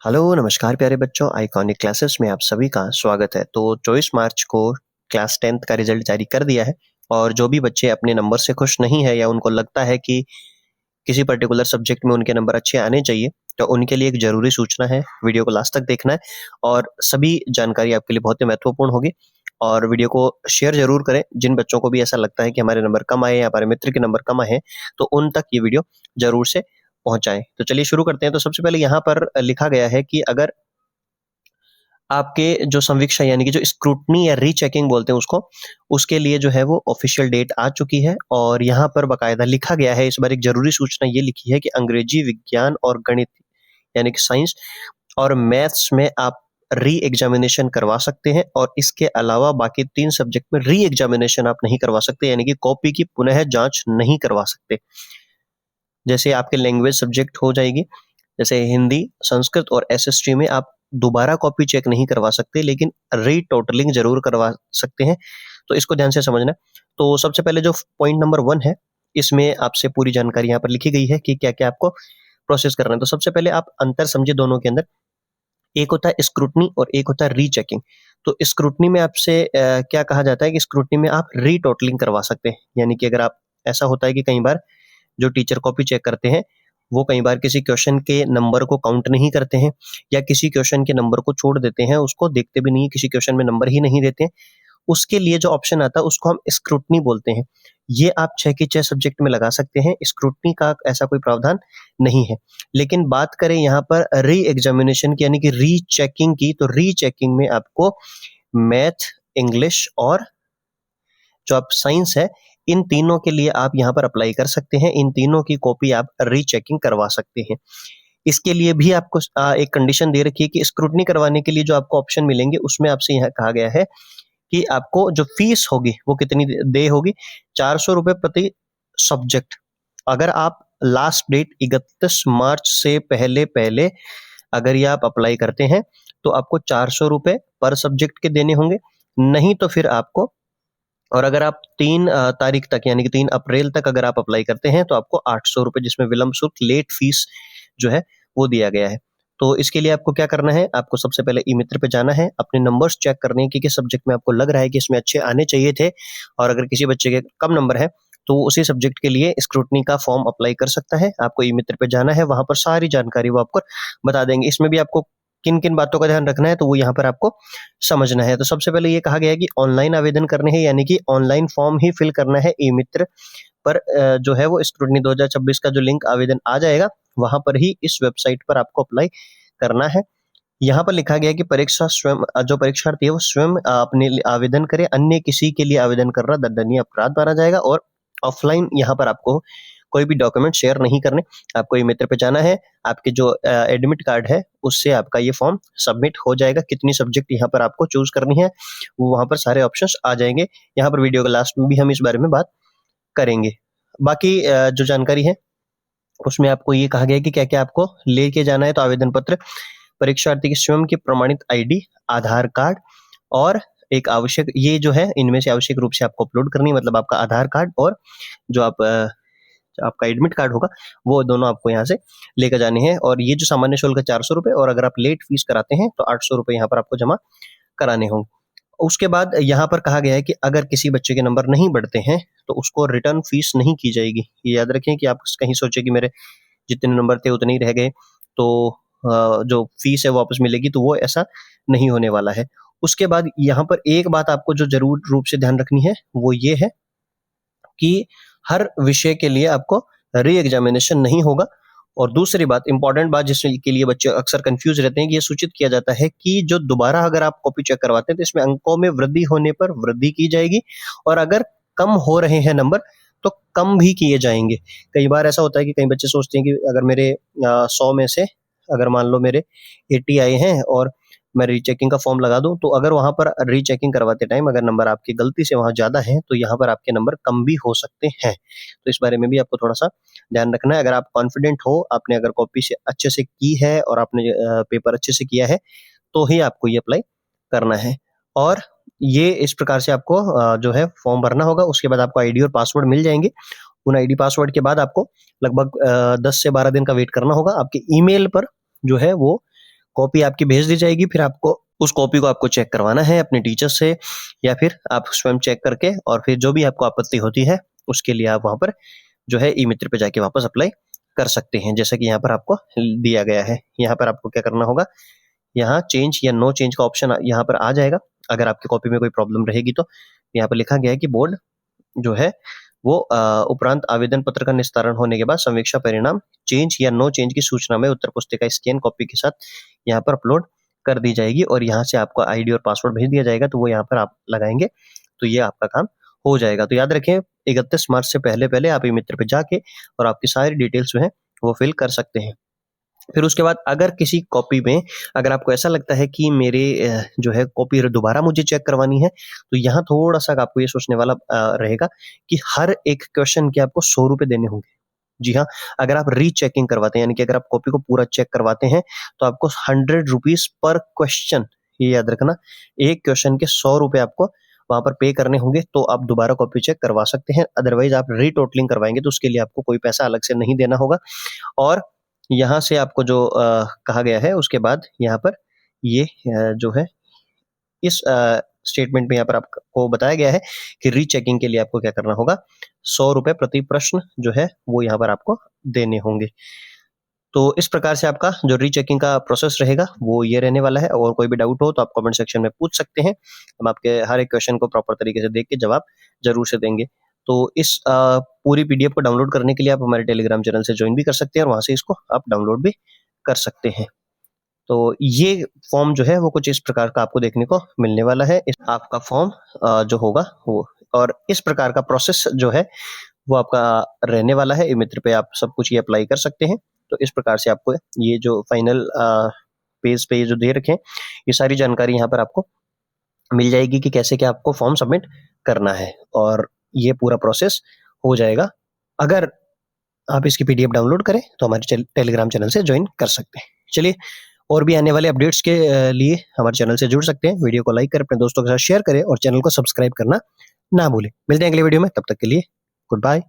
Hello नमस्कार प्यारे बच्चों, आइकॉनिक क्लासेस में आप सभी का स्वागत है। तो 24 मार्च को क्लास 10th का रिजल्ट जारी कर दिया है और जो भी बच्चे अपने नंबर से खुश नहीं है या उनको लगता है कि किसी पर्टिकुलर सब्जेक्ट में उनके नंबर अच्छे आने चाहिए, तो उनके लिए एक जरूरी सूचना है। वीडियो को लास्ट तक देखना है और सभी जानकारी आपके लिए बहुत ही महत्वपूर्ण होगी। और वीडियो को शेयर जरूर करें। जिन बच्चों को भी ऐसा लगता है कि हमारे नंबर कम आए या हमारे मित्र के नंबर कम आए हैं, तो उन तक ये वीडियो जरूर से पहुंचाएं। तो चलिए शुरू करते हैं। तो सबसे पहले यहाँ पर लिखा गया है कि अगर आपके जो संवीक्षा यानी कि जो स्क्रूटनी या रीचेकिंग बोलते हैं उसको, उसके लिए जो है वो ऑफिशियल डेट आ चुकी है और यहाँ पर बकायदा लिखा गया है। इस बार एक जरूरी सूचना ये लिखी है कि अंग्रेजी, विज्ञान और गणित यानी कि साइंस और मैथ्स में आप री एग्जामिनेशन करवा सकते हैं और इसके अलावा बाकी 3 सब्जेक्ट में री एग्जामिनेशन आप नहीं करवा सकते, यानी कि कॉपी की पुनः जांच नहीं करवा सकते। जैसे आपके लैंग्वेज सब्जेक्ट हो जाएगी, जैसे हिंदी, संस्कृत और एसएसटी में आप दोबारा कॉपी चेक नहीं करवा सकते, लेकिन रीटोटलिंग जरूर करवा सकते हैं। तो इसको ध्यान से समझना। तो सबसे पहले जो पॉइंट नंबर 1 है, इसमें आपसे पूरी जानकारी यहाँ पर लिखी गई है कि क्या क्या आपको प्रोसेस करना है। तो सबसे पहले आप अंतर समझिए दोनों के अंदर। एक होता है स्क्रूटनी और एक होता है रीचेकिंग। तो स्क्रूटनी में आपसे क्या कहा जाता है कि स्क्रूटनी में आप रीटोटलिंग करवा सकते हैं, यानी कि अगर आप, ऐसा होता है कि कई बार जो टीचर कॉपी चेक करते हैं वो कई बार किसी क्वेश्चन के नंबर को काउंट नहीं करते हैं या किसी क्वेश्चन के नंबर को छोड़ देते हैं, उसको देखते भी नहीं, किसी क्वेश्चन में नंबर ही नहीं देते हैं। उसके लिए जो ऑप्शन आता है उसको हम स्क्रूटनी बोलते हैं। ये आप 6 के 6 सब्जेक्ट में लगा सकते हैं। स्क्रूटनी का ऐसा कोई प्रावधान नहीं है। लेकिन बात करें यहाँ पर री एग्जामिनेशन की यानी कि री चेकिंग की, तो री चेकिंग में आपको मैथ, इंग्लिश और जो आप साइंस है, इन तीनों के लिए आप यहाँ पर अप्लाई कर सकते हैं। इन तीनों की कॉपी आप रीचेकिंग करवा सकते हैं। इसके लिए भी आपको एक कंडीशन दे रखी है कि स्क्रूटनी करवाने के लिए जो आपको ऑप्शन मिलेंगे उसमें आपसे यहाँ कहा गया है कि आपको जो फीस होगी वो कितनी दे होगी, 400 रुपए प्रति सब्जेक्ट। अगर आप लास्ट डेट 31 मार्च से पहले पहले अगर ये आप अप्लाई करते हैं तो आपको 400 रुपए पर सब्जेक्ट के देने होंगे। नहीं तो फिर आपको, और अगर आप 3 तारीख तक यानी कि 3 अप्रैल तक अगर आप अप्लाई करते हैं तो आपको 800 रुपए, जिसमें विलंब शुल्क, लेट फीस जो है वो दिया गया है। तो इसके लिए आपको क्या करना है, आपको सबसे पहले ई मित्र पे जाना है, अपने नंबर्स चेक करने हैं कि किस सब्जेक्ट में आपको लग रहा है कि इसमें अच्छे आने चाहिए थे, और अगर किसी बच्चे के कम नंबर है तो उसी सब्जेक्ट के लिए स्क्रूटनी का फॉर्म अप्लाई कर सकता है। आपको ई मित्र पे जाना है, वहां पर सारी जानकारी वो आपको बता देंगे। इसमें भी आपको किन किन बातों का ध्यान रखना है तो वो यहाँ पर आपको समझना है। तो सबसे पहले ये कहा गया है कि ऑनलाइन आवेदन करने हैं, यानी कि ऑनलाइन फॉर्म ही फिल करना है। ई मित्र पर जो है वो स्क्रूटनी 2026 का जो लिंक आवेदन आ जाएगा, वहां पर ही इस वेबसाइट पर आपको अप्लाई करना है। यहाँ पर लिखा गया है कि परीक्षा स्वयं, जो परीक्षार्थी है वो स्वयं अपने लिए आवेदन करे, अन्य किसी के लिए आवेदन करना दंडनीय अपराध माना जाएगा। और ऑफलाइन यहाँ पर आपको कोई भी डॉक्यूमेंट शेयर नहीं करने। आपको ई मित्र पे जाना है, आपके जो एडमिट कार्ड है उससे आपका ये फॉर्म सबमिट हो जाएगा। कितनी सब्जेक्ट यहाँ पर आपको चूज करनी है वो वहां पर सारे ऑप्शंस आ जाएंगे। यहाँ पर वीडियो के लास्ट में भी हम इस बारे में बात करेंगे। बाकी जो जानकारी है उसमें आपको ये कहा गया है कि क्या क्या आपको लेके जाना है। तो आवेदन पत्र, परीक्षार्थी की स्वयं की प्रमाणित आईडी, आधार कार्ड और एक आवश्यक, ये जो है इनमें से आवश्यक रूप से आपको अपलोड करनी है, मतलब आपका आधार कार्ड और जो आपका एडमिट कार्ड होगा वो दोनों आपको यहाँ से लेकर जाने हैं। और ये जो सामान्य शुल्क है 400 रुपए, और अगर आप लेट फीस कराते हैं तो 800 रुपए यहाँ पर आपको जमा कराने होंगे। उसके बाद यहाँ पर कहा गया है कि अगर किसी बच्चे के नंबर नहीं बढ़ते हैं तो उसको रिटर्न फीस नहीं की जाएगी। ये याद रखें कि आप कहीं सोचे कि मेरे जितने नंबर थे उतने ही रह गए तो जो फीस है वापस मिलेगी, तो वो ऐसा नहीं होने वाला है। उसके बाद यहाँ पर एक बात आपको जो जरूर रूप से ध्यान रखनी है वो ये है कि हर विषय के लिए आपको री एग्जामिनेशन नहीं होगा। और दूसरी बात, इंपॉर्टेंट बात जिसके लिए बच्चे अक्सर कंफ्यूज रहते हैं, कि ये सूचित किया जाता है कि जो दोबारा अगर आप कॉपी चेक करवाते हैं तो इसमें अंकों में वृद्धि होने पर वृद्धि की जाएगी, और अगर कम हो रहे हैं नंबर तो कम भी किए जाएंगे। कई बार ऐसा होता है कि कई बच्चे सोचते हैं कि अगर मेरे 100 में से अगर मान लो मेरे 80 आए हैं और मैं रीचेकिंग का फॉर्म लगा दूं, तो अगर वहां पर रीचेकिंग करवाते टाइम अगर नंबर आपकी गलती से वहां ज्यादा है तो यहाँ पर आपके नंबर कम भी हो सकते हैं। तो इस बारे में भी आपको थोड़ा सा ध्यान रखना है। अगर आप कॉन्फिडेंट हो, आपने अगर कॉपी से अच्छे से की है और आपने पेपर अच्छे से किया है, तो ही आपको ये अप्लाई करना है। और ये इस प्रकार से आपको जो है फॉर्म भरना होगा। उसके बाद आपको आईडी और पासवर्ड मिल जाएंगे। उन आईडी पासवर्ड के बाद आपको लगभग 10 से 12 दिन का वेट करना होगा। आपके ईमेल पर जो है वो कॉपी आपकी भेज दी जाएगी, फिर आपको उस कॉपी को आपको चेक करवाना है अपने टीचर से, या फिर आप स्वयं चेक करके, और फिर जो भी आपको आपत्ति होती है उसके लिए आप वहाँ पर जो है ई मित्र पे जाके वापस अप्लाई कर सकते हैं। जैसा कि यहाँ पर आपको दिया गया है, यहाँ पर आपको क्या करना होगा, यहाँ चेंज या नो चेंज का ऑप्शन यहाँ पर आ जाएगा। अगर आपकी कॉपी में कोई प्रॉब्लम रहेगी तो यहाँ पर लिखा गया है कि बोर्ड जो है वो उपरांत आवेदन पत्र का निस्तारण होने के बाद समीक्षा परिणाम चेंज या नो चेंज की सूचना में उत्तर पुस्तिका स्कैन कॉपी के साथ यहाँ पर अपलोड कर दी जाएगी, और यहाँ से आपको आईडी और पासवर्ड भेज दिया जाएगा, तो वो यहाँ पर आप लगाएंगे तो ये आपका काम हो जाएगा। तो याद रखें 31 मार्च से पहले पहले आप ई मित्र पे जाके और आपकी सारी डिटेल्स जो है वो फिल कर सकते हैं। फिर उसके बाद अगर किसी कॉपी में अगर आपको ऐसा लगता है कि मेरे जो है कॉपी दोबारा मुझे चेक करवानी है, तो यहाँ थोड़ा सा आपको ये सोचने वाला रहेगा कि हर एक क्वेश्चन के आपको 100 रुपए देने होंगे। जी हाँ, अगर आप रीचेकिंग करवाते हैं, यानी कि अगर आप कॉपी को पूरा चेक करवाते हैं, तो आपको 100 रुपीज पर क्वेश्चन, ये याद रखना, एक क्वेश्चन के 100 रुपए आपको वहां पर पे करने होंगे, तो आप दोबारा कॉपी चेक करवा सकते हैं। अदरवाइज आप रीटोटलिंग करवाएंगे तो उसके लिए आपको कोई पैसा अलग से नहीं देना होगा। और यहाँ से आपको जो कहा गया है उसके बाद यहाँ पर ये जो है इस स्टेटमेंट में यहाँ पर आपको बताया गया है कि रीचेकिंग के लिए आपको क्या करना होगा, 100 रुपए प्रति प्रश्न जो है वो यहाँ पर आपको देने होंगे। तो इस प्रकार से आपका जो रीचेकिंग का प्रोसेस रहेगा वो ये रहने वाला है। और कोई भी डाउट हो तो आप कमेंट सेक्शन में पूछ सकते हैं, हम आपके हर एक क्वेश्चन को प्रॉपर तरीके से देख के जवाब जरूर से देंगे। तो इस पूरी पीडीएफ को डाउनलोड करने के लिए आप हमारे टेलीग्राम चैनल से ज्वाइन भी कर सकते हैं और वहां से इसको आप डाउनलोड भी कर सकते हैं। तो ये फॉर्म जो है वो कुछ इस प्रकार का आपको देखने को मिलने वाला है। आपका फॉर्म जो होगा वो, और इस प्रकार का प्रोसेस जो है वो आपका रहने वाला है। ई मित्र पे आप सब कुछ ये अप्लाई कर सकते हैं। तो इस प्रकार से आपको ये जो फाइनल पेज पे ये जो दे रखे हैं, ये सारी जानकारी यहाँ पर आपको मिल जाएगी कि कैसे क्या आपको फॉर्म सबमिट करना है, और ये पूरा प्रोसेस हो जाएगा। अगर आप इसकी पीडीएफ डाउनलोड करें तो हमारे टेलीग्राम चैनल से ज्वाइन कर सकते हैं। चलिए, और भी आने वाले अपडेट्स के लिए हमारे चैनल से जुड़ सकते हैं। वीडियो को लाइक करें, अपने दोस्तों के साथ शेयर करें और चैनल को सब्सक्राइब करना ना भूलें। मिलते हैं अगले वीडियो में, तब तक के लिए गुड बाय।